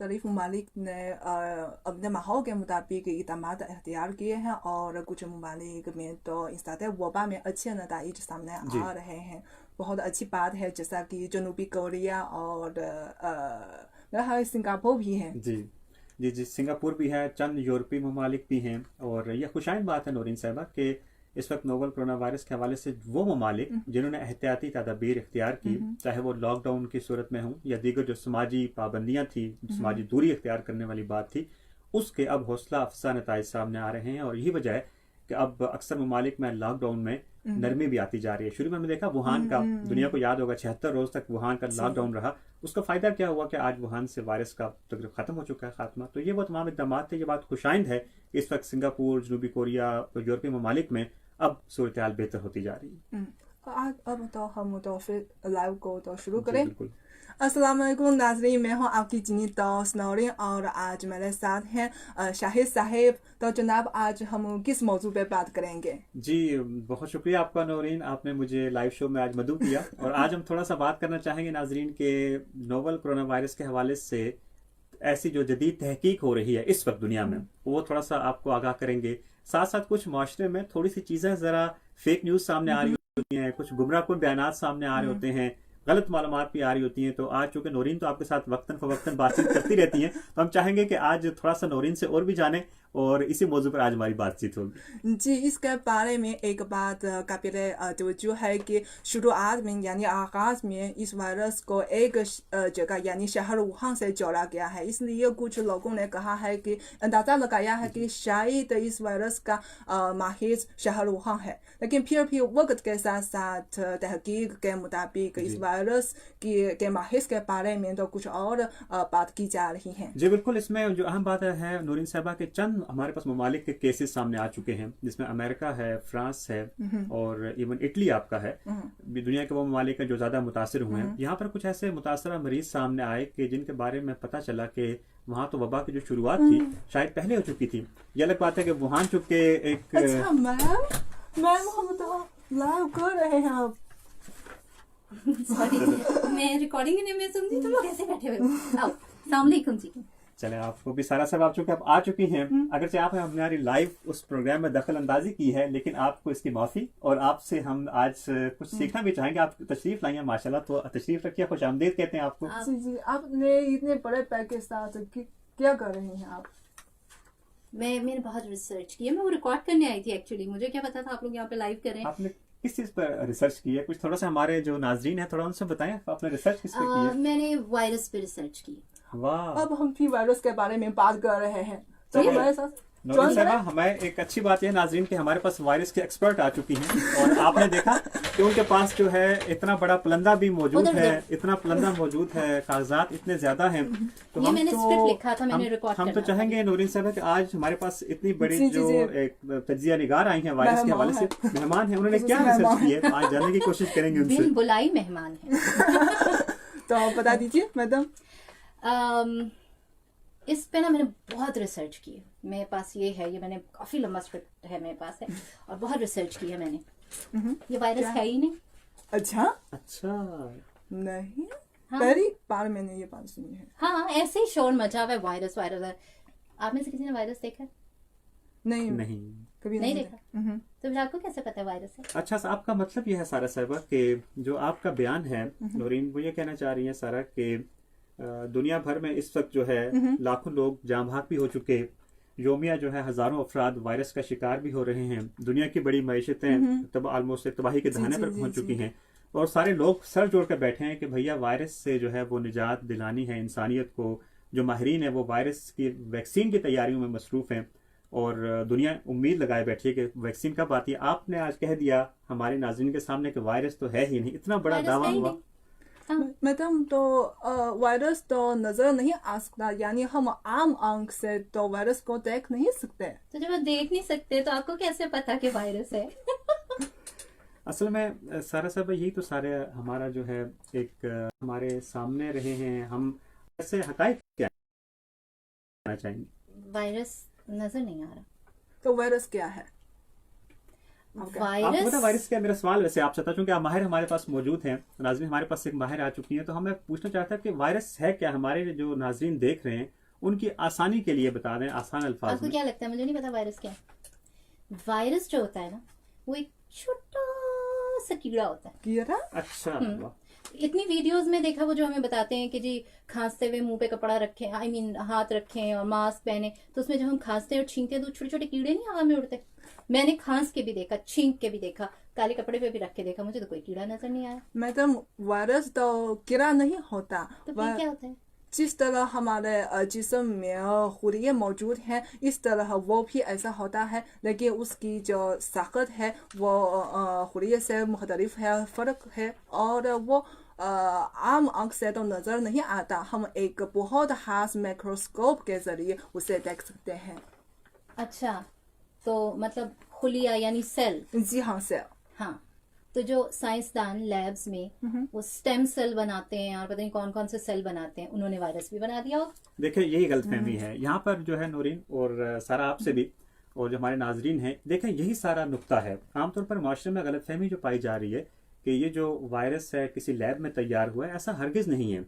मुख्तलिफ ममालिक ने अपने माहौल के मुताबिक इक़दामात अख्तियार किए हैं और कुछ ममालिक में तो इंसदाद वबा में अच्छे नताइज सामने जी आ रहे हैं। बहुत अच्छी बात है, जैसा कि जनूबी कोरिया और मेरा ख्याल सिंगापुर भी है। जी जी जी, सिंगापुर भी है, चंद यूरोपीय ममालिक भी हैं। और यह खुशाइन बात है नौरीन साहबा कि इस वक्त नोवल कोरोना वायरस के हवाले से वो ममालिक जिन्होंने एहतियाती तदाबीर इख्तियार की, चाहे वो लॉकडाउन की सूरत में हों या दीगर जो समाजी पाबंदियां थी, समाजी दूरी इख्तियार करने वाली बात थी, उसके अब हौसला अफसा नताइज सामने आ रहे हैं। और यही वजह है कि अब अक्सर ममालिक में लॉकडाउन में नरमी भी आती जा रही है। शुरू में हमने देखा वुहान का, दुनिया को याद होगा 76 रोज तक वुहान का लॉकडाउन रहा। उसका फायदा क्या हुआ कि आज वुहान से वायरस का तकरीब खत्म हो चुका है, खात्मा। तो ये वो तमाम इकदाम थे। ये बात खुशाइंद है कि इस वक्त सिंगापुर, जनूबी कोरिया और यूरोपीय ममालिक में अब सूरत हाल बेहतर होती जा रही है। अब तो हम तो फिर लाइव को तो शुरू जी करें। बिल्कुल। अस्सलाम वालेकुम नाज़रीन, मैं हूँ आपकी चीनी दोस्त नौरीन और आज मेरे साथ हैं शाहिद साहिब। तो जनाब, आज हम किस मौजू पे बात करेंगे? जी बहुत शुक्रिया आपका नौरीन, आपने मुझे लाइव शो में आज मदऊ किया। और आज हम थोड़ा सा बात करना चाहेंगे नाजरीन के नोवल कोरोना वायरस के हवाले से ऐसी जो जदीद तहकीक हो रही है इस वक्त दुनिया में, वो थोड़ा सा आपको आगाह करेंगे। साथ साथ कुछ माशरे में थोड़ी सी चीज़ें ज़रा फेक न्यूज़ सामने आ रही होती हैं, कुछ गुमराहकुन बयानात सामने आ रहे होते हैं, गलत मालूमात भी आ रही होती हैं। तो आज चूंकि नौरीन तो आपके साथ वक्तन फवक्तन बातचीत करती रहती हैं, तो हम चाहेंगे कि आज थोड़ा सा नौरीन से और भी जाने और इसी मौजू पर आज हमारी बातचीत होगी। जी, इसके बारे में एक बात काबिल तवज्जो है कि शुरुआत में यानी आगाज में इस वायरस को एक जगह यानी शहर वुहान से जोड़ा गया है। इसलिए कुछ लोगों ने कहा है कि अंदाज़ा लगाया है कि शायद इस वायरस का माहिर शहर वुहान है। लेकिन फिर भी वक्त के साथ साथ तहकीक के मुताबिक इस वायरस के माहिर के बारे में तो कुछ और बात की जा रही है। जी बिल्कुल। इसमें जो अहम बात है नूरीन साहबा के चंद हमारे पास ममालिक के केसेस सामने आ चुके हैं, जिसमें अमेरिका है, फ्रांस है और इवन इटली आपका है। दुनिया के वो ममालिक हैं जो ज्यादा मुतासर हुए हैं। यहाँ पर कुछ ऐसे मुतासरा मरीज सामने आए कि जिनके बारे में पता चला कि वहाँ तो वबा की जो शुरुआत थी शायद पहले हो चुकी थी। ये अलग बात है कि वुहान चुके एक अच्छा मैम हम तो लाइव कर रहे हैं अब। सॉरी मैं रिकॉर्डिंग नहीं मैं सुन रही, तुम लोग कैसे बैठे हुए हो? आओ, अस्सलाम वालेकुम जी। चले, आपको भी सारा सब आप चुके अब आ चुकी हैं। अगरचे आपने हमारी लाइव उस प्रोग्राम में दखल अंदाजी की है, लेकिन आपको इसकी माफी। और आपसे हम आज कुछ सीखना भी चाहेंगे। आप तशरीफ लाई हैं माशाल्लाह, तो तशरीफ रखिए, खुश आमदीद कहते हैं आपको। जी, आपने इतने बड़े पैक के साथ क्या कर रही हैं आप? मैंने बहुत रिसर्च की है। मैं वो रिकॉर्ड करने आई थी एक्चुअली। मुझे क्या पता था आप लोग यहाँ पे लाइव कर रहे हैं। आपने किस चीज पर रिसर्च की है? कुछ थोड़ा सा हमारे जो नाजरीन है थोड़ा उनसे बताएं, आपने रिसर्च किस पे की है? मैंने वायरस पे रिसर्च की। वाह। अब हम फिर वायरस के बारे में बात कर रहे हैं, तो चलिए। हमारे साथ नौरीन साहबा, हमें एक अच्छी बात यह नाजरीन कि हमारे पास वायरस के एक्सपर्ट आ चुकी हैं। और आपने देखा कि उनके पास जो है इतना बड़ा पलंदा भी मौजूद है, इतना पलंदा मौजूद है, कागजात इतने ज्यादा हैं। तो ये हम मैंने स्क्रिप्ट लिखा था, मैंने रिकॉर्ड हम तो करना चाहेंगे नौरीन साहबा कि आज हमारे पास इतनी बड़ी जी, जो जी। एक तज्जिया निगार आई है वायरस के हवाले से, मेहमान है, उन्होंने क्या रिसर्च की है आज जानने की कोशिश करेंगे उनसे। बिन बुलाई मेहमान है। तो आप बता दीजिए मैडम। इस पे ना मैंने बहुत रिसर्च की है। मेरे पास ये है, ये मैंने काफी लंबा स्क्रिप्ट है मेरे पास है और बहुत रिसर्च की है मैंने। ये वायरस है ही नहीं। अच्छा अच्छा नहीं, हाँ। पहली बार मैंने ये बात सुनी है। हाँ, ऐसे ही शोर मचा हुआ है वायरस वायरस है। आप में से किसी ने वायरस देखा है? नहीं नहीं। कभी नहीं देखा। तो फिर आपको कैसे पता है वायरस है? अच्छा, आपका मतलब यह है सारा साहबा कि जो आपका बयान है नौरीन, वो ये कहना चाह रही है सारा कि दुनिया भर में इस वक्त जो है लाखों लोग जाँ भाग भी हो चुके, योमिया जो है हजारों अफराद वायरस का शिकार भी हो रहे हैं, दुनिया की बड़ी मईशतें तब ऑलमोस्ट तबाही के दहाने पर पहुंच चुकी हैं, और सारे लोग सर जोड़ कर बैठे हैं कि भैया वायरस से जो है वो निजात दिलानी है इंसानियत को। जो माहिरीन है वो वायरस की वैक्सीन की तैयारियों में मसरूफ हैं और दुनिया उम्मीद लगाए बैठी है कि वैक्सीन कब आती है। आपने आज कह दिया हमारे नाज़रीन के सामने कि वायरस तो है ही नहीं, इतना बड़ा दावा हुआ। मैडम, तो वायरस तो नजर नहीं आ सकता, यानी हम आम आंख से तो वायरस को देख नहीं सकते। तो जब आप देख नहीं सकते तो आपको कैसे पता कि वायरस है? असल में सारा सब यही तो सारे हमारा जो है एक हमारे सामने रहे हैं। हम ऐसे हकायक क्या चाहेंगे? वायरस नजर नहीं आ रहा। तो वायरस क्या है? आपको वायरस पता वायरस क्या, मेरा सवाल वैसे आपसे था, चूंकि आप माहिर हमारे पास मौजूद हैं, नाजरीन हमारे पास एक माहिर आ चुकी हैं, तो हमें पूछना चाहता है कि वायरस है क्या, हमारे जो नाजरीन देख रहे हैं उनकी आसानी के लिए बता दें आसान अल्फाज आपको में। क्या लगता है? मुझे नहीं पता वायरस क्या है। वायरस जो होता है ना, वो एक छोटा सा कीड़ा होता है। कीड़ा? अच्छा, वाह। इतनी वीडियोस में देखा वो जो हमें बताते हैं कि जी खांसते हुए मुंह पे कपड़ा रखें, आई मीन हाथ रखें और मास्क पहने, तो उसमें जब हम खांसते और छींकते हैं तो छोटे छोटे कीड़े नहीं हवा में उड़ते। मैंने खांस के भी देखा, छींक के भी देखा, काले कपड़े पे भी रख के देखा, मुझे तो कोई कीड़ा नजर नहीं आया। मैडम वायरस तो कीड़ा नहीं होता। तो फिर क्या होता है? जिस तरह हमारे जिस्म में खुरिये मौजूद हैं, इस तरह वो भी ऐसा होता है, लेकिन उसकी जो ताकत है वो खुरिये से मुख्तलिफ है, फ़र्क है, और वो आम आँख से तो नज़र नहीं आता। हम एक बहुत खास माइक्रोस्कोप के ज़रिए उसे देख सकते हैं। अच्छा, तो मतलब खुलिया यानी सेल। जी हाँ सर। हाँ, तो जो साइंसदान लैब्स में वो स्टेम सेल बनाते हैं और पता नहीं कौन कौन से सेल बनाते हैं, उन्होंने वायरस भी बना दिया हो। देखिए यही गलतफहमी है यहाँ पर जो है नूरीन और सारा आपसे भी, और जो हमारे नाजरीन हैं, देखें यही सारा नुक्ता है। आमतौर पर माशरे में गलतफहमी जो पाई जा रही है कि ये जो वायरस है किसी लैब में तैयार हुआ है, ऐसा हरगिज नहीं है।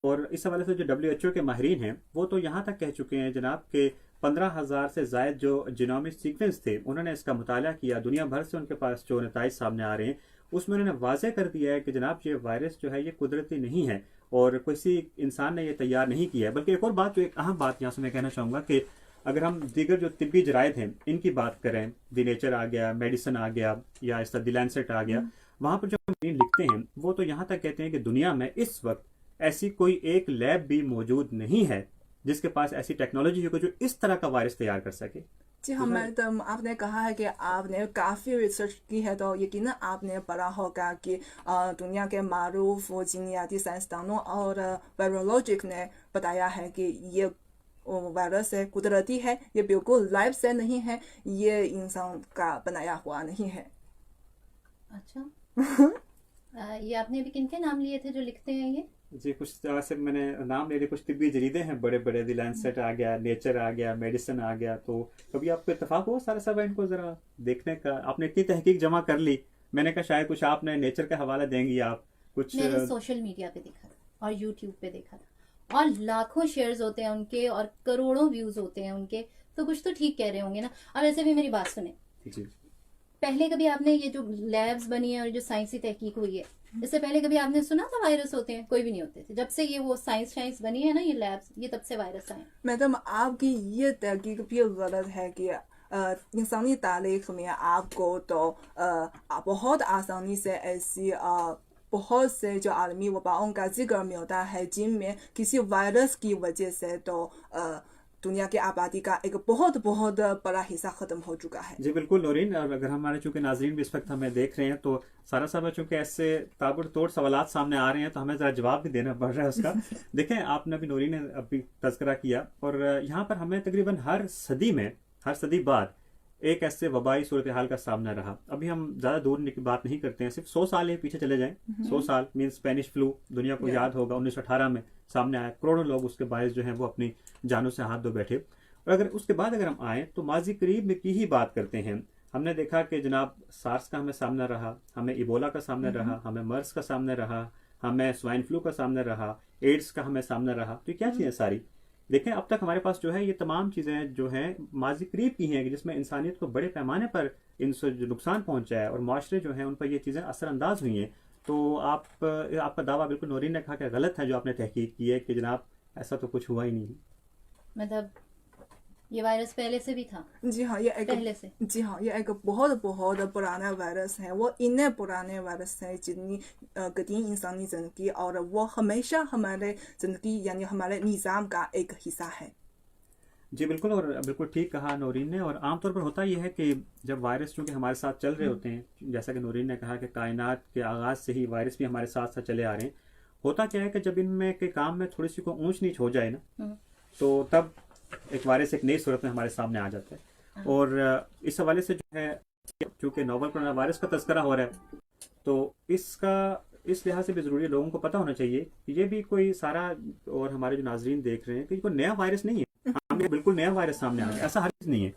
और इस हवाले से जो WHO के माहिरीन हैं वो तो यहाँ तक कह चुके हैं जनाब कि 15,000 से जायद जो जीनोमिक सीक्वेंस थे उन्होंने इसका मुताला किया, दुनिया भर से उनके पास जो नताइज सामने आ रहे हैं उसमें उन्होंने वाज़ेह कर दिया है कि जनाब ये वायरस जो है ये कुदरती नहीं है और किसी इंसान ने ये तैयार नहीं किया है। बल्कि एक और बात, जो एक अहम बात यहाँ से मैं कहना चाहूँगा कि अगर हम दीगर जो तिब्बी जरायद हैं इनकी बात करें, द नेचर आ गया, मेडिसिन आ गया, या इस द लैंसेट आ गया, वहाँ पर जो लिखते हैं वो तो यहाँ तक कहते हैं कि दुनिया में इस वक्त ऐसी कोई एक लैब भी मौजूद नहीं है जिसके पास ऐसी टेक्नोलॉजी हो जो इस तरह का वायरस तैयार कर सके। जी हाँ मैडम, आपने कहा है कि आपने काफ़ी रिसर्च की है, तो यकीनन आपने पढ़ा होगा कि दुनिया के मारूफ जीनियाती साइंसदानों और वायरोलॉजिक ने बताया है कि ये वायरस है, कुदरती है, ये बिल्कुल लाइव से नहीं है, ये इंसान का बनाया हुआ नहीं है। अच्छा ये आपने अभी किनके नाम लिए थे जो लिखते हैं ये? जी कुछ से मैंने नाम ले लिए, कुछ तिब्बी जरीदे हैं बड़े बड़े, द लैंसेट आ गया, नेचर आ गया, मेडिसिन आ गया। तो कभी आपको इत्तेफाक हो सारा सब इनको जरा देखने का? आपने इतनी तहकीक जमा कर ली, मैंने कहा शायद कुछ आपने नेचर का हवाला देंगी आप कुछ। मैंने सोशल मीडिया पे देखा था और यूट्यूब पे देखा था, और लाखों शेयर्स होते हैं उनके और करोड़ों व्यूज होते हैं उनके, तो कुछ तो ठीक कह रहे होंगे ना। अब ऐसे भी मेरी बात सुने, जी पहले कभी आपने ये जो लैब्स बनी है और जो साइंसी तहकीक हुई है, इससे पहले कभी आपने सुना था वायरस होते हैं? कोई भी नहीं होते थे। जब से ये वो साइंस बनी है ना, ये लैब्स, ये तब से वायरस आए। मैडम आपकी ये तहकीक भी गलत है कि इंसानी तारीख में आपको तो बहुत आसानी से ऐसी बहुत से जो आलमी वबाओं का जिक्र मिलता है जिनमें किसी वायरस की वजह से तो दुनिया की आबादी का एक बहुत बहुत बड़ा हिस्सा खत्म हो चुका है। जी बिल्कुल नौरीन, और अगर हमारे चूंकि नाजरीन भी इस वक्त हमें देख रहे हैं तो सारा साहब चूंकि ऐसे ताबड़तोड़ सवालात सामने आ रहे हैं तो हमें जरा जवाब भी देना पड़ रहा है उसका। देखें आपने अभी नौरीन ने अभी तज़किरा किया, और यहाँ पर हमें तकरीबन हर सदी बाद एक ऐसे वबाई सूरत हाल का सामना रहा। अभी हम ज़्यादा दूर की बात नहीं करते हैं, सिर्फ 100 साल ही पीछे चले जाएं। 100 साल मीन स्पेनिश फ्लू, दुनिया को याद होगा 1918 में सामने आया, करोड़ों लोग उसके बायस जो हैं वो अपनी जानों से हाथ धो बैठे। और अगर उसके बाद अगर हम आए तो माजी करीब में की ही बात करते हैं, हमने देखा कि जनाब सार्स का हमें सामना रहा, हमें इबोला का सामना रहा, हमें मर्स का सामना रहा, हमें स्वाइन फ्लू का सामना रहा, एड्स का हमें सामना रहा। तो क्या चीज़ें सारी देखें, अब तक हमारे पास जो है ये तमाम चीज़ें जो हैं माजी करीब की हैं जिसमें इंसानियत को बड़े पैमाने पर इनसे जो नुकसान पहुंचा है और माशरे जो हैं उन पर ये चीज़ें असरअंदाज हुई हैं। तो आपका दावा बिल्कुल नौरीन ने कहा कि गलत है जो आपने तहकीक की है कि जनाब ऐसा तो कुछ हुआ ही नहीं। मतलब ये वायरस पहले से भी था? जी हाँ, ये एक पहले से। जी हाँ, ये एक बहुत बहुत पुराना वायरस है। वो इतने पुराने वायरस है जितनी कदीम इंसानी ज़िंदगी, और वो हमेशा हमारे ज़िंदगी यानी हमारे निज़ाम का एक हिस्सा है। जी बिल्कुल, और बिल्कुल ठीक कहा नौरीन ने। और आमतौर पर होता यह है कि जब वायरस चूँकि हमारे साथ चल रहे होते हैं, जैसा कि नौरीन ने कहा कि कायनात के आगाज़ से ही वायरस भी हमारे साथ साथ चले आ रहे हैं, होता क्या है कि जब इनमें के काम में थोड़ी सी को ऊंच नीच हो जाए ना, तो तब एक वायरस एक नई सूरत में हमारे सामने आ जाता है। और इस हवाले से जो है चूँकि नोवल कोरोना वायरस का तज़किरा हो रहा है तो इसका इस लिहाज से भी ज़रूरी लोगों को पता होना चाहिए कि ये भी कोई सारा, और हमारे जो नाजरीन देख रहे हैं कि कोई नया वायरस नहीं है, हमें बिल्कुल नया वायरस सामने आ गया, ऐसा हर चीज़ नहीं है।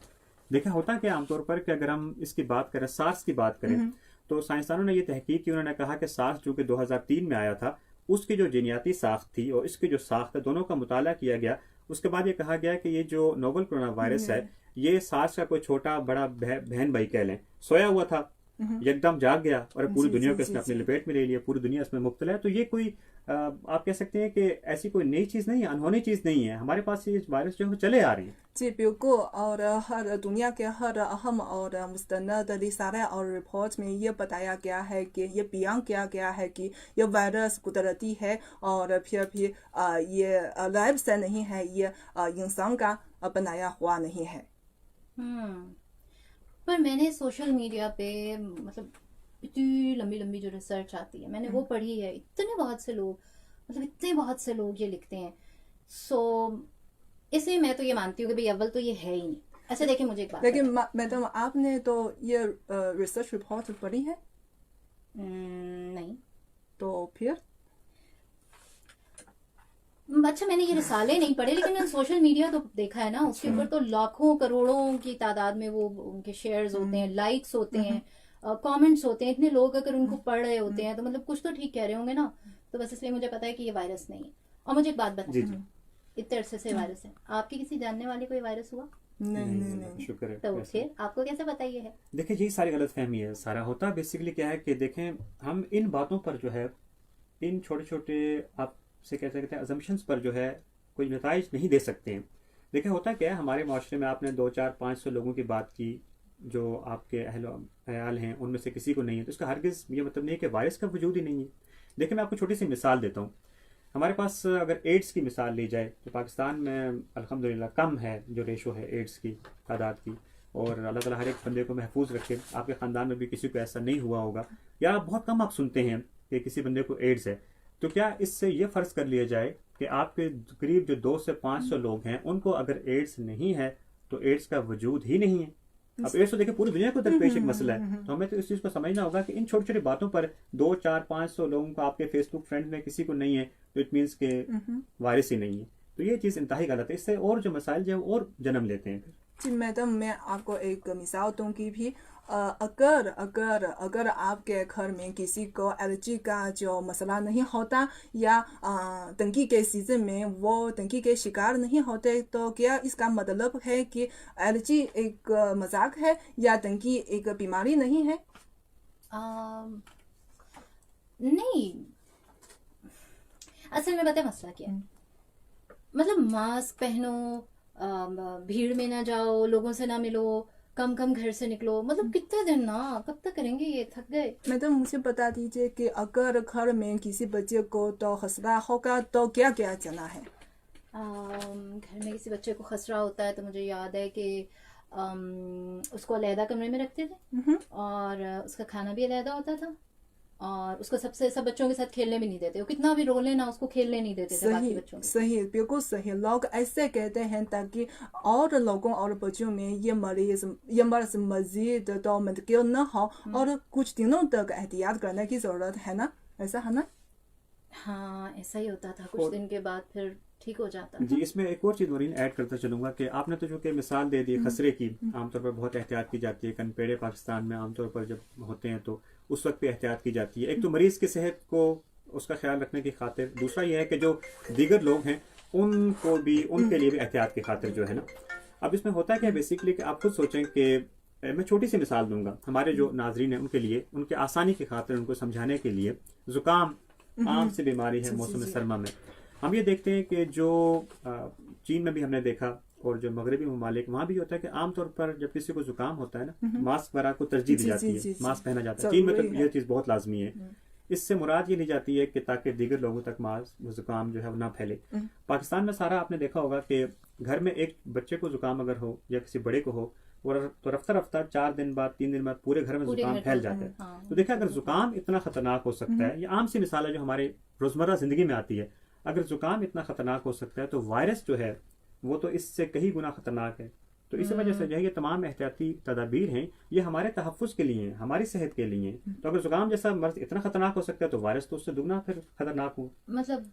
देखा होता है कि आमतौर पर कि अगर हम इसकी बात करें, सार्स की बात करें, तो साइंसदानों ने ये तहकीक की, उन्होंने कहा कि सार्स जो कि 2003 में आया था, उसकी जो जीनियाती साख्त थी और इसकी जो साख्त है, दोनों का मुताला किया गया। उसके बाद ये कहा गया कि ये जो नोवल कोरोना वायरस है, ये सार्स का कोई छोटा बड़ा बहन भाई कह लें, सोया हुआ था, एकदम जाग गया और पूरी दुनिया को इसने अपनी लपेट में ले लिया, पूरी दुनिया इसमें मुब्तला है। तो ये कोई आप कह सकते हैं कि ऐसी कोई नई चीज़ नहीं है, अनहोनी चीज़ नहीं है, हमारे पास ये वायरस जो है चले आ रहे हैं। जी बिल्कुल, और हर दुनिया के हर अहम और मुस्तनद रिसाले और रिपोर्ट में ये बताया गया है कि ये बयान किया गया है कि ये वायरस कुदरती है और फिर ये लैब से नहीं है, ये इंसान का बनाया हुआ नहीं है। पर मैंने सोशल मीडिया पे मतलब इतनी लंबी लंबी जो रिसर्च आती है, मैंने वो पढ़ी है। इतने बहुत से लोग ये लिखते हैं। सो इसलिए मैं तो ये मानती हूँ कि भाई अव्वल तो ये है ही नहीं। ऐसे देखिए, मुझे एक बात लेकिन मैडम, आपने तो ये रिसर्च रिपोर्ट पढ़ी है? नहीं। तो फिर अच्छा, मैंने ये रिसाले नहीं पढ़े, लेकिन मैंने सोशल मीडिया तो देखा है ना, उसके ऊपर तो लाखों करोड़ों की तादाद में वो उनके शेयर्स होते हैं, लाइक्स होते हैं, कमेंट्स होते हैं। इतने लोग अगर उनको पढ़ रहे होते हैं तो मतलब कुछ तो ठीक कह रहे होंगे ना। तो बस इसलिए मुझे पता है कि ये वायरस नहीं है। और मुझे एक बात बताइए, इतने अरसे से वायरस है, आपके किसी जानने वाले कोई वायरस हुआ? नहीं। शुक्र है। तो फिर आपको कैसे पता ये है? देखिए, यही सारी गलतफहमी है। सारा होता बेसिकली क्या है कि देखें, हम इन बातों पर जो है, इन छोटे छोटे आप से कह सकते हैं अजम्पशंस पर जो है कोई नताइज नहीं दे सकते हैं। देखिए, होता क्या है, हमारे माशरे में आपने 200-400-500 लोगों की बात की जो आपके अहल हैं, उनमें से किसी को नहीं है, तो इसका हरगिज़ ये मतलब नहीं है कि वायरस का वजूद ही नहीं है। देखिए, मैं आपको छोटी सी मिसाल देता हूँ। हमारे पास अगर एड्स की मिसाल ली जाए तो पाकिस्तान में अल्हम्दुलिल्लाह कम है जो रेशो है एड्स की तादाद की, और अल्लाह ताला हर एक बंदे को महफूज रखे। आपके ख़ानदान में भी किसी को ऐसा नहीं हुआ होगा, या बहुत कम आप सुनते हैं कि किसी बंदे को एड्स है। तो क्या इससे ये फ़र्ज़ कर लिया जाए कि आपके करीब जो 200 से 500 लोग हैं उनको अगर एड्स नहीं है तो एड्स का वजूद ही नहीं है? अब एड्स तो देखिए पूरी दुनिया को दरपेश एक मसला है। तो हमें तो इस चीज़ को समझना होगा कि इन छोटी छोटी बातों पर 200-400-500 लोगों को आपके फेसबुक फ्रेंड में किसी को नहीं है तो इट मीन्स के वायरस ही नहीं है। तो ये चीज़ इंतहाई गलत है। इससे और जो मसाइल जो है और जन्म लेते हैं। जी मैडम, मैं आपको एक मिसाल दूंगी भी। अगर आपके घर में किसी को एलर्जी का जो मसला नहीं होता या डेंगू के सीजन में वो डेंगू के शिकार नहीं होते, तो क्या इसका मतलब है कि एलर्जी एक मजाक है या डेंगू एक बीमारी नहीं है? नहीं, असल में पता है मसला क्या है। मतलब मास्क पहनो, भीड़ में ना जाओ, लोगों से ना मिलो, कम घर से निकलो, मतलब कितने दिन ना, कब तक करेंगे ये, थक गए। मैडम, मुझे बता दीजिए कि अगर घर में किसी बच्चे को तो खसरा होगा तो क्या क्या करना है? घर में किसी बच्चे को खसरा होता है तो मुझे याद है कि उसको अलहदा कमरे में रखते थे और उसका खाना भी अलहदा होता था और उसको सब बच्चों के साथ खेलने भी नहीं देते। वो कितना भी रोले ना, उसको खेलने नहीं देते थे बाकी बच्चों के। सही, बिल्कुल सही। लोग ऐसे कहते हैं ताकि और लोगों और बच्चों में ये मर्ज मजीद तो मुंतकिल न हो और कुछ दिनों तक एहतियात करने की जरूरत है ना, ऐसा है ना? हाँ, ऐसा ही होता था। कुछ दिन के बाद फिर ठीक हो जाता जी। इसमें एक और चीज़ नौरीन ऐड करता चलूँगा कि आपने तो जो कि मिसाल दे दी खसरे की, आमतौर पर बहुत एहतियात की जाती है। कनपेड़े पाकिस्तान में आमतौर पर जब होते हैं तो उस वक्त भी एहतियात की जाती है। एक तो मरीज़ की सेहत को उसका ख्याल रखने की खातिर, दूसरा यह है कि जो दीगर लोग हैं उनको भी, उनके लिए भी एहतियात की खातिर जो है ना। अब इसमें होता है कि बेसिकली कि आप खुद सोचें कि मैं छोटी सी मिसाल दूंगा हमारे जो नाजरीन हैं उनके लिए, उनके आसानी की खातिर, उनको समझाने के लिए। ज़ुकाम आम सी बीमारी है मौसम सरमा में। हम ये देखते हैं कि जो चीन में भी हमने देखा और जो मगरबी ममालिक, वहाँ भी होता है कि आमतौर पर जब किसी को जुकाम होता है ना, मास्क वगैरह को तरजीह दी जाती है, मास्क पहना जाता है। चीन में तो यह चीज़ बहुत लाजमी है। इससे मुराद ये ली जाती है कि ताकि दीगर लोगों तक मास्क जुकाम जो है वो ना फैले। पाकिस्तान में सारा आपने देखा होगा कि घर में एक बच्चे को जुकाम अगर हो या किसी बड़े को हो तो रफ्ता 4 दिन बाद 3 दिन बाद पूरे घर में जुकाम फैल जाता है। हाँ। तो देखिए, अगर जुकाम इतना खतरनाक हो सकता है, ये आम सी मिसाल है जो हमारे रोजमर्रा जिंदगी में आती है। अगर जुकाम इतना खतरनाक हो सकता है तो वायरस जो है वो तो इससे कहीं गुना खतरनाक है। तो इस वजह से जो है ये तमाम एहतियाती तदाबीर हैं, ये हमारे तहफ़्फ़ुज़ के लिए हैं, हमारी सेहत के लिए हैं। तो अगर जुकाम जैसा मर्ज इतना खतरनाक हो सकता है तो वायरस तो उससे दुगना फिर खतरनाक हो। मतलब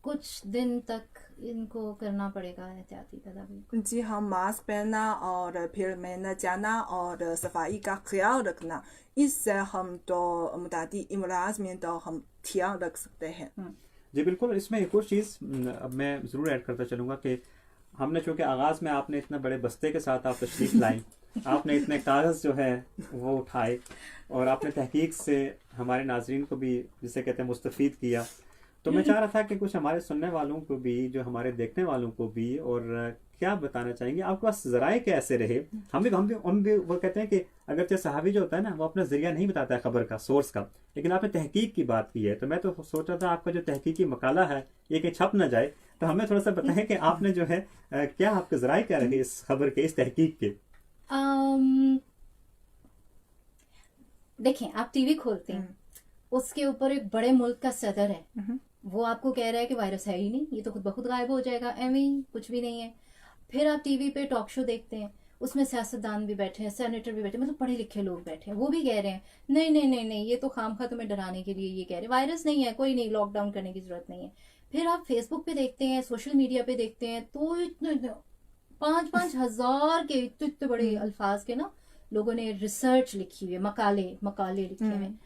कुछ दिन तक इनको करना पड़ेगा एहतियाती तदाबीर। जी हाँ, मास्क पहनना और फिर मेहनत जाना और सफाई का ख्याल रखना, इससे हम तो मुतादी इमराज में तो हम ख्याल रख सकते हैं। जी बिल्कुल। इसमें एक और चीज़ अब मैं ज़रूर ऐड करता चलूँगा कि हमने चूँकि आगाज़ में आपने इतना बड़े बस्ते के साथ आप तशरीफ़ लाई, आपने इतने कागज़ जो है वो उठाए और आपने तहकीक से हमारे नाजरीन को भी जिसे कहते हैं मुस्तफ़ीद किया। तो मैं चाह रहा था कि कुछ हमारे सुनने वालों को भी, जो हमारे देखने वालों को भी, और क्या बताना चाहेंगे आपके पास ज़राए कैसे रहे? हम भी वो कहते हैं कि अगरचे सहाबी जो होता है ना वो अपना ज़रिया नहीं बताता है खबर का, सोर्स का, लेकिन आपने तहकीक की बात की है। तो मैं तो सोच रहा था आपका जो तहकीकी मकाला है ये कहीं छप ना जाए, तो हमें थोड़ा सा बताएं कि आपने जो है क्या आपके ज़राए क्या रहे इस खबर के, इस तहकीक के? देखें, आप टीवी खोलते हैं, उसके ऊपर एक बड़े मुल्क का सदर है, वो आपको कह रहा है कि वायरस है ही नहीं, ये तो खुद ब खुद गायब हो जाएगा, एवं ही कुछ भी नहीं है। फिर आप टीवी पे टॉक शो देखते हैं, उसमें सियासतदान भी बैठे हैं, सेनेटर भी बैठे हैं, मतलब पढ़े लिखे लोग बैठे हैं, वो भी कह रहे हैं नहीं नहीं नहीं नहीं, ये तो खामखा तुम्हें डराने के लिए ये कह रहे हैं, वायरस नहीं है, कोई नहीं, लॉकडाउन करने की जरूरत नहीं है। फिर आप फेसबुक पे देखते हैं, सोशल मीडिया पे देखते हैं, तो इतने 5-5 हजार के इतने बड़े अल्फाज के ना लोगों ने रिसर्च लिखी हुई है, मकाले लिखे हुए हैं,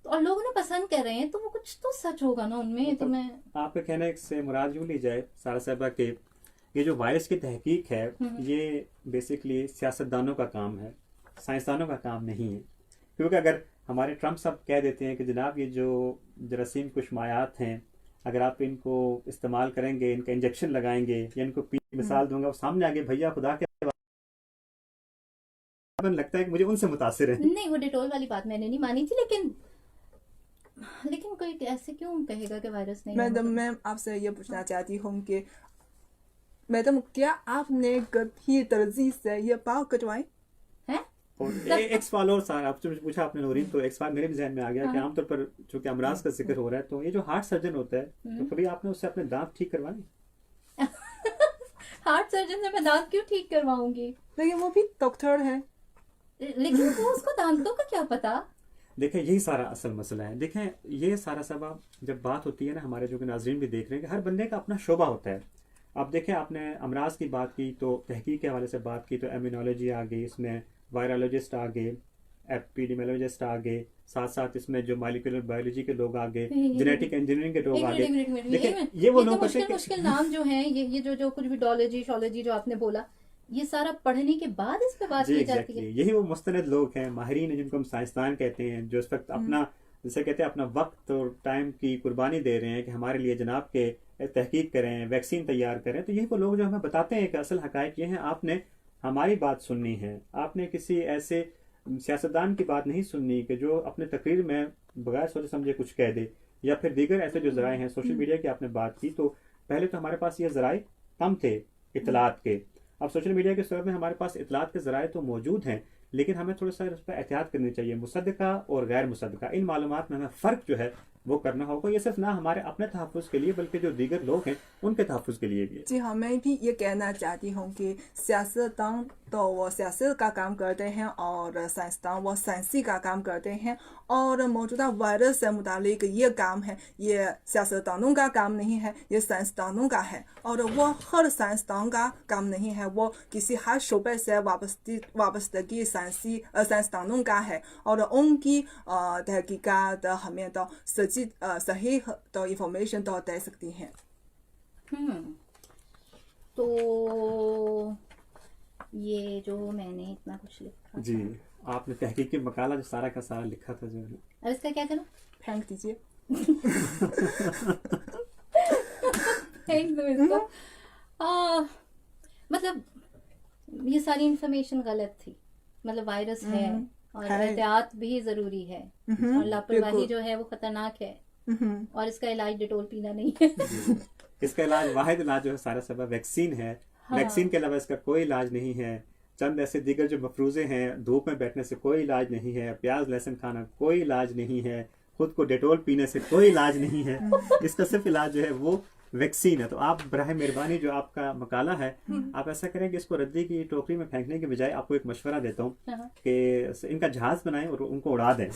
और लोग उन्हें पसंद कर रहे हैं, तो वो कुछ तो सच होगा ना उनमें। तो मैं आपके कहने से मुराद यूं ली जाए सारा साहबा के ये जो वायरस की तहकीक है ये बेसिकली सियासतदानों का काम है, साइंसदानों का काम नहीं है। क्योंकि अगर हमारे ट्रम्प साहब कह देते हैं कि जनाब ये जो जरासीम कुशमायात हैं अगर आप इनको इस्तेमाल करेंगे, इनका इंजेक्शन लगाएंगे, या इनको मिसाल दूंगा, वो सामने आगे भैया खुदा के लगता है कि मुझे उनसे मुतासिर है। नहीं, वो डेटोल वाली बात मैंने नहीं मानी थी, लेकिन कोई ऐसे क्यों कहेगा कि वायरस नहीं है? मैडम, मैं आपसे ये पूछना चाहती हूँ कि मैडम क्या आपने कभी दर्जी से ये बाल कटवाए हैं? एक सवाल और सर आपसे पूछा आपने नूरीन, तो एक सवाल मेरे भी जहन में आ गया कि आमतौर पर चूंकि अमराज का जिक्र हो रहा है, तो ये जो हार्ट सर्जन होता है तो कभी आपने उससे अपने दांत ठीक करवाए? हार्ट सर्जन से मैं दांत क्यों ठीक करवाऊंगी? लेकिन वो भी डॉक्टर है। लेकिन वो उसको दांतों का क्या पता? देखें यही सारा असल मसला है। देखें ये सारा सबब जब बात होती है ना, हमारे जो कि नाजरीन भी देख रहे हैं कि हर बंदे का अपना शोबा होता है। अब देखें आपने अमराज की बात की तो तहकीक के हवाले से बात की, तो इम्यूनोलॉजी आ गई, इसमें वायरोलॉजिस्ट आ गए, एपिडेमियोलॉजिस्ट आ गए, साथ साथ इसमें जो मॉलिक्यूलर बायोलॉजी के लोग आ गए, जेनेटिक इंजीनियरिंग के लोग आ गए। देखिए ये वो लोग मुश्किल नाम जो है, ये जो कुछ भी डोलॉजी शोलॉजी जो आपने बोला, ये सारा पढ़ने के बाद इस पे बात की जाती है। यही वो मुस्तनद लोग हैं, माहिरीन हैं, जिनको हम साइंसदान कहते हैं, जो इस वक्त अपना जैसे कहते हैं अपना वक्त और टाइम की कुर्बानी दे रहे हैं कि हमारे लिए जनाब के तहकीक करें, वैक्सीन तैयार करें। तो यही वो लोग जो हमें बताते हैं कि असल हकायक ये हैं, आपने हमारी बात सुननी है, आपने किसी ऐसे सियासतदान की बात नहीं सुननी कि जो अपने तकरीर में बगैर सोचे समझे कुछ कह दे, या फिर दीगर ऐसे जो जराए हैं। सोशल मीडिया की आपने बात की, तो पहले तो हमारे पास ये जराए कम थे इतलात के। अब सोशल मीडिया के सूरत में हमारे पास इतलात के जराए तो मौजूद हैं, लेकिन हमें थोड़ा सा उस पर एहतियात करनी चाहिए। मुसद्दका और गैर मुसद्दका इन मालूमात में हमें फ़र्क जो है वो करना होगा। ये सिर्फ ना हमारे अपने तहफ़्फ़ुज़ के लिए बल्कि जो दीगर लोग हैं उनके तहफ़्फ़ुज़ के लिए भी है। जी हाँ, मैं भी ये कहना चाहती हूँ कि सियासतदान तो वो सियासत का काम करते हैं और साइंसदान वो साइंसी का काम करते हैं, और मौजूदा वायरस से मुतालिक ये काम है, ये सियासतदानों का काम नहीं है, ये साइंसदानों का है। और वो हर साइंसदान का काम नहीं है, वो किसी हर शोबे से वाबस्तगी साइंसदानों का है, और उनकी तहकीकात हमें तो सही तो इंफॉर्मेशन तो दे सकती हैं। तो ये जो मैंने इतना कुछ लिखा जी, आपने तहकीकी मकाला जो सारा का सारा लिखा था, जो है अब इसका क्या करूं? फेंक दीजिए। फेंक दो इसको। मतलब ये सारी इंफॉर्मेशन गलत थी, मतलब वायरस है और एहतियात भी जरूरी है, और लापरवाही जो है वो खतरनाक है, और इसका इलाज डेटोल पीना नहीं है। इसका इलाज, वाहिद इलाज जो है सारा सब वैक्सीन है। वैक्सीन के अलावा इसका कोई इलाज नहीं है। चंद ऐसे दीगर जो मफरूजे हैं, धूप में बैठने से कोई इलाज नहीं है, प्याज लहसुन खाना कोई इलाज नहीं है, खुद को डेटोल पीने से कोई इलाज नहीं है। इसका सिर्फ इलाज जो है वो वैक्सीन है। तो आप बराह मेहरबानी जो आपका मकाला है आप ऐसा करें कि इसको रद्दी की टोकरी में फेंकने के बजाय आपको एक मशवरा देता हूँ कि इनका जहाज बनाएं और उनको उड़ा दें।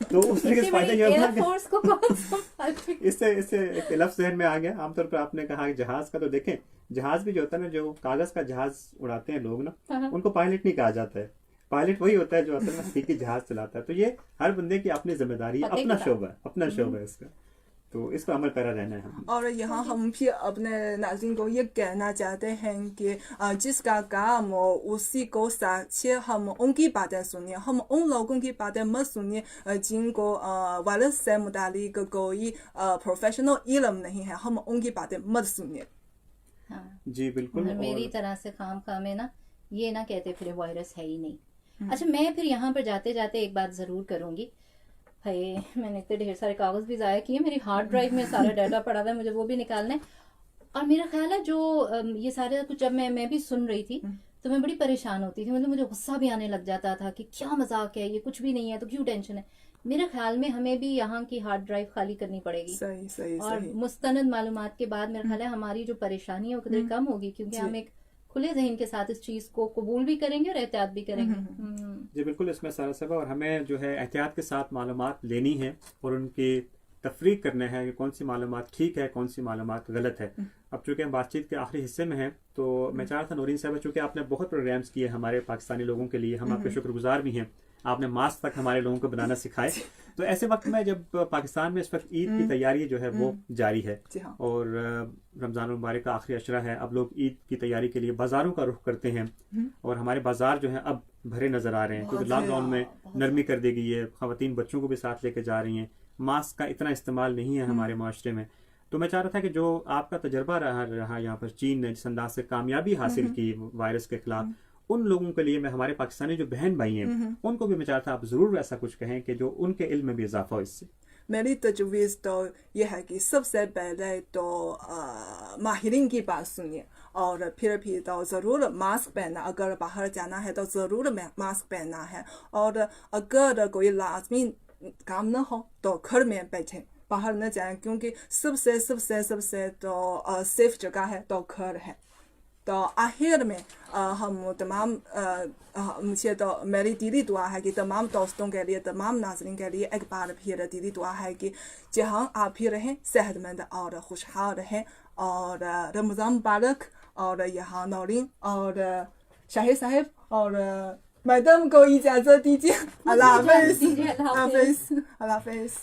तो उस तरीके से फायदा ये होगा एयरफोर्स को कौन संभालेगा? इससे एक लफ्ज़ ज़हन में आ गया। आमतौर पर आपने कहा कि जहाज का, तो देखें जहाज भी जो होता है ना, जो कागज का जहाज उड़ाते हैं लोग ना, उनको पायलट नहीं कहा जाता है। पायलट वही होता है जो असल में हकीकी जहाज चलाता है। तो ये हर बंदे की अपनी जिम्मेदारी है, अपना शोबा है इसका, तो इस पर अमल पैरा रहना है हम। और यहाँ हम भी अपने नाज़रीन को ये कहना चाहते हैं कि जिसका काम हो उसी को साक्षी, हम उनकी बातें सुनिए, हम उन लोगों की बातें मत सुनिए जिनको वायरस से मुतालिक कोई प्रोफेशनल इल्म नहीं है, हम उनकी बातें मत सुनिए। हाँ जी बिल्कुल। मेरी तरह से खाम में ना ये ना कहते फिर वायरस है ही नहीं। अच्छा, मैं फिर यहाँ पर जाते जाते एक बात जरूर करूंगी। भाई मैंने इतने ढेर सारे कागज भी ज़ाया किए, मेरी हार्ड ड्राइव में सारा डाटा पड़ा हुआ है, मुझे वो भी निकालना है। और मेरा ख्याल है जो ये सारे कुछ जब मैं भी सुन रही थी तो मैं बड़ी परेशान होती थी, मतलब मुझे गुस्सा भी आने लग जाता था कि क्या मजाक है, ये कुछ भी नहीं है तो क्यों टेंशन है। मेरे ख्याल में हमें भी यहाँ की हार्ड ड्राइव खाली करनी पड़ेगी। सही और सही। मुस्तनद मालूमात के बाद मेरा ख्याल है हमारी जो परेशानी है वो कदर कम होगी, क्योंकि हम एक खुले जहन के साथ इस चीज को कबूल भी करेंगे और एहतियात भी करेंगे। जी बिल्कुल, इसमें सारा सबब, और हमें जो है एहतियात के साथ मालूमात लेनी है और उनकी तफरीक करना है कि कौन सी मालूमात ठीक है, कौन सी मालूमात गलत है। अब चूंकि हम बातचीत के आखिरी हिस्से में हैं तो मैं चाह रहा था नौरीन साहब, चूंकि आपने बहुत प्रोग्राम्स किए हमारे पाकिस्तानी लोगों के लिए, हम आपके शुक्रगुजार भी हैं, आपने मास्क तक हमारे लोगों को बनाना सिखाए। तो ऐसे वक्त में जब पाकिस्तान में इस वक्त ईद की तैयारी जो है वो जारी है और रमज़ान मुबारक का आखिरी अशरा है, अब लोग ईद की तैयारी के लिए बाज़ारों का रुख करते हैं और हमारे बाज़ार जो है अब भरे नज़र आ रहे हैं, क्योंकि लॉकडाउन में नरमी कर दी गई है, ख़वातीन बच्चों को भी साथ लेके जा रही हैं, मास्क का इतना इस्तेमाल नहीं है हमारे माशरे में। तो मैं चाह रहा था कि जो आपका तजर्बा रहा यहाँ पर, चीन ने जिस अंदाज से कामयाबी हासिल की वायरस के खिलाफ, उन लोगों के लिए, मैं हमारे पाकिस्तानी जो बहन भाई हैं उनको भी मैं चाहता आप जरूर ऐसा कुछ कहें कि जो उनके इल्म में भी इजाफा हो इससे। मेरी तजवीज़ तो यह है कि सबसे पहले तो माहिरीन की बात सुनिए और फिर भी तो ज़रूर मास्क पहनना, अगर बाहर जाना है तो ज़रूर मास्क पहनना है, और अगर कोई लाजमी काम न हो तो घर में बैठें, बाहर न जाएं, क्योंकि सबसे तो सेफ जगह है तो घर है। तो आखिर में हम तमाम मुझे तो मेरी दिली दुआ है कि तमाम दोस्तों के लिए, तमाम नाज़रीन के लिए एक बार फिर दिली दुआ है कि जहाँ आप भी रहें सेहतमंद और खुशहाल रहें, और रमज़ान मुबारक। और यहाँ नौरीन और शाहिद साहब और मैडम को इजाज़त दीजिए। अल्लाह हाफ़िज़।